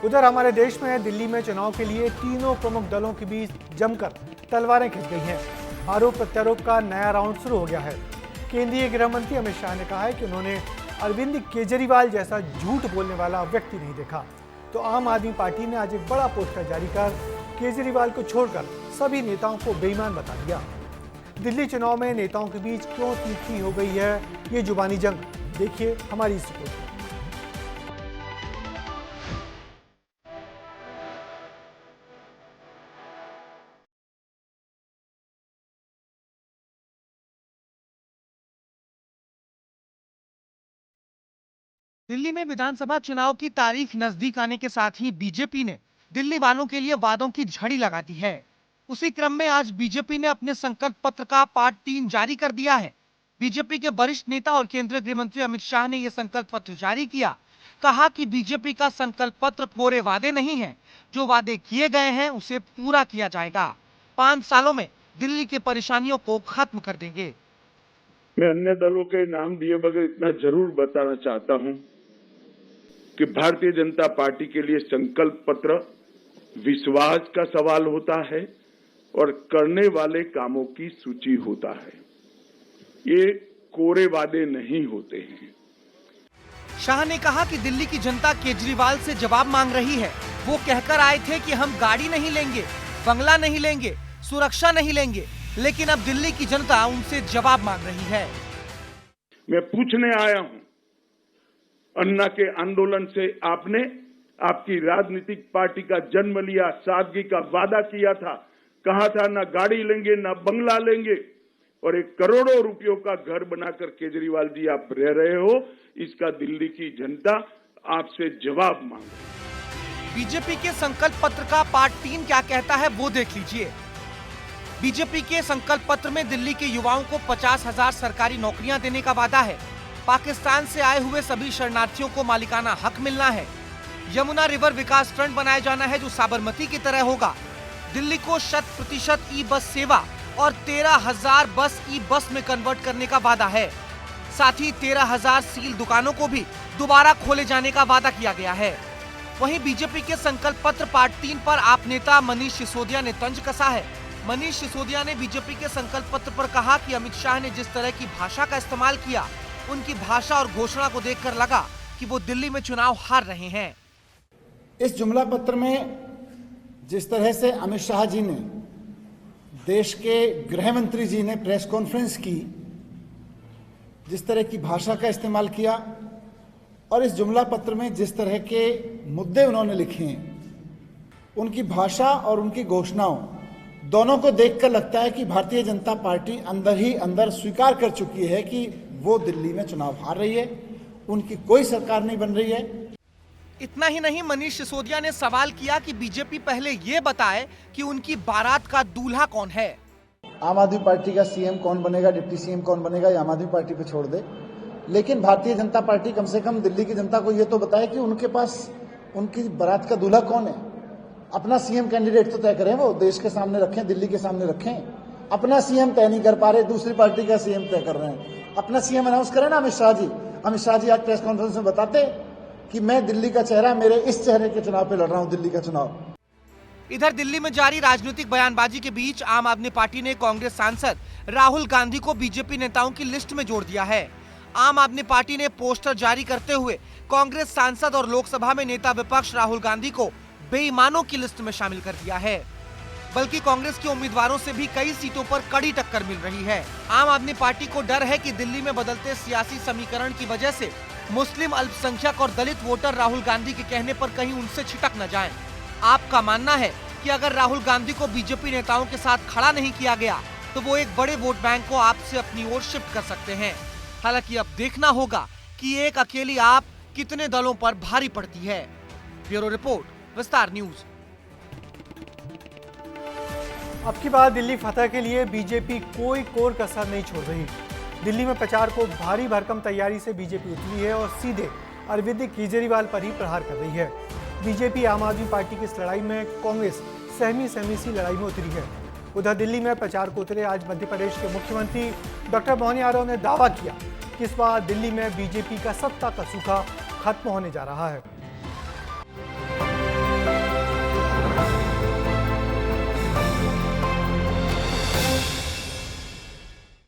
उधर हमारे देश में दिल्ली में चुनाव के लिए तीनों प्रमुख दलों के बीच जमकर तलवारें खिंच गई हैं। आरोप प्रत्यारोप का नया राउंड शुरू हो गया है। केंद्रीय गृह मंत्री अमित शाह ने कहा है कि उन्होंने अरविंद केजरीवाल जैसा झूठ बोलने वाला व्यक्ति नहीं देखा। तो आम आदमी पार्टी ने आज एक बड़ा पोस्टर जारी कर केजरीवाल को छोड़कर सभी नेताओं को बेईमान बता दिया। दिल्ली चुनाव में नेताओं के बीच क्यों तीखी हो गई है ये जुबानी जंग, देखिए हमारी इस रिपोर्ट में। दिल्ली में विधानसभा चुनाव की तारीख नजदीक आने के साथ ही बीजेपी ने दिल्ली वालों के लिए वादों की झड़ी लगा दी है। उसी क्रम में आज बीजेपी ने अपने संकल्प पत्र का पार्ट 3 जारी कर दिया है। बीजेपी के वरिष्ठ नेता और केंद्रीय गृह मंत्री अमित शाह ने यह संकल्प पत्र जारी किया। कहा कि बीजेपी का संकल्प पत्र पूरे वादे नहीं है, जो वादे किए गए हैं उसे पूरा किया जाएगा। 5 सालों में दिल्ली की परेशानियों को खत्म कर देंगे। मैं अन्य दलों के नाम दिए बगैर इतना जरूर बताना चाहता हूं कि भारतीय जनता पार्टी के लिए संकल्प पत्र विश्वास का सवाल होता है और करने वाले कामों की सूची होता है। ये कोरे वादे नहीं होते हैं। शाह ने कहा कि दिल्ली की जनता केजरीवाल से जवाब मांग रही है। वो कहकर आए थे कि हम गाड़ी नहीं लेंगे, बंगला नहीं लेंगे, सुरक्षा नहीं लेंगे, लेकिन अब दिल्ली की जनता उनसे जवाब मांग रही है। मैं पूछने आया हूं, अन्ना के आंदोलन से आपने आपकी राजनीतिक पार्टी का जन्म लिया, सादगी का वादा किया था, कहा था ना गाड़ी लेंगे ना बंगला लेंगे, और एक करोड़ों रुपयों का घर बनाकर केजरीवाल जी आप रह रहे हो। इसका दिल्ली की जनता आपसे जवाब मांग रही है। बीजेपी के संकल्प पत्र का पार्ट 3 क्या कहता है वो देख लीजिए। बीजेपी के संकल्प पत्र में दिल्ली के युवाओं को 50,000 सरकारी नौकरियां देने का वादा है। पाकिस्तान से आए हुए सभी शरणार्थियों को मालिकाना हक मिलना है। यमुना रिवर विकास फ्रंट बनाया जाना है जो साबरमती की तरह होगा। दिल्ली को 100% ई बस सेवा और 13,000 बस ई बस में कन्वर्ट करने का वादा है। साथ ही 13,000 सील दुकानों को भी दोबारा खोले जाने का वादा किया गया है। वहीं बीजेपी के संकल्प पत्र पार्ट 3 पर आप नेता मनीष सिसोदिया ने तंज कसा है। मनीष सिसोदिया ने बीजेपी के संकल्प पत्र पर कहा कि अमित शाह ने जिस तरह की भाषा का इस्तेमाल किया, उनकी भाषा और घोषणा को देखकर लगा कि वो दिल्ली में चुनाव हार रहे हैं। इस जुमला पत्र में जिस तरह से अमित शाह जी ने, देश के गृह मंत्री जी ने प्रेस कॉन्फ्रेंस की, जिस तरह की भाषा का इस्तेमाल किया और इस जुमला पत्र में जिस तरह के मुद्दे उन्होंने लिखे हैं, उनकी भाषा और उनकी घोषणाओं दोनों को देखकर लगता है कि भारतीय जनता पार्टी अंदर ही अंदर स्वीकार कर चुकी है कि वो दिल्ली में चुनाव हार रही है, उनकी कोई सरकार नहीं बन रही है। इतना ही नहीं, मनीष सिसोदिया ने सवाल किया कि बीजेपी पहले ये बताए कि उनकी बारात का दूल्हा कौन है। आम आदमी पार्टी का सीएम कौन बनेगा, डिप्टी सीएम कौन बनेगा, ये आम आदमी पार्टी पे छोड़ दे, लेकिन भारतीय जनता पार्टी कम से कम दिल्ली की जनता को ये तो बताए कि उनके पास उनकी बारात का दूल्हा कौन है। अपना सीएम कैंडिडेट तो तय करें, वो देश के सामने रखें, दिल्ली के सामने रखें। अपना सीएम तय नहीं कर पा रहे, दूसरी पार्टी का सीएम तय कर रहे हैं। अपना सीएम अनाउंस करें ना अमित शाह जी। अमित शाह जी आज प्रेस कॉन्फ्रेंस में बताते कि मैं दिल्ली का चेहरा, मेरे इस चेहरे के चुनाव पे लड़ रहा हूं, दिल्ली का चुनाव। इधर दिल्ली में जारी राजनीतिक बयानबाजी के बीच आम आदमी पार्टी ने कांग्रेस सांसद राहुल गांधी को बीजेपी नेताओं की लिस्ट में जोड़ दिया है। आम आदमी पार्टी ने पोस्टर जारी करते हुए कांग्रेस सांसद और लोकसभा में नेता विपक्ष राहुल गांधी को बेईमानों की लिस्ट में शामिल कर दिया है। बल्कि कांग्रेस के उम्मीदवारों से भी कई सीटों पर कड़ी टक्कर मिल रही है। आम आदमी पार्टी को डर है कि दिल्ली में बदलते सियासी समीकरण की वजह से मुस्लिम, अल्पसंख्यक और दलित वोटर राहुल गांधी के कहने पर कहीं उनसे छिटक न जाएं। आपका मानना है कि अगर राहुल गांधी को बीजेपी नेताओं के साथ खड़ा नहीं किया गया तो वो एक बड़े वोट बैंक को आपसे अपनी ओर शिफ्ट कर सकते हैं। हालांकि अब देखना होगा कि एक अकेली आप कितने दलों पर भारी पड़ती है। ब्यूरो रिपोर्ट, विस्तार न्यूज। अब की बार दिल्ली फतह के लिए बीजेपी कोई कोर कसर नहीं छोड़ रही। दिल्ली में प्रचार को भारी भरकम तैयारी से बीजेपी उतरी है और सीधे अरविंद केजरीवाल पर ही प्रहार कर रही है। बीजेपी आम आदमी पार्टी की इस लड़ाई में कांग्रेस सहमी सहमी सी लड़ाई में उतरी है। उधर दिल्ली में प्रचार को उतरे आज मध्य प्रदेश के मुख्यमंत्री डॉक्टर मोहन यादव ने दावा किया कि इस बार दिल्ली में बीजेपी का सत्ता का सूखा खत्म होने जा रहा है।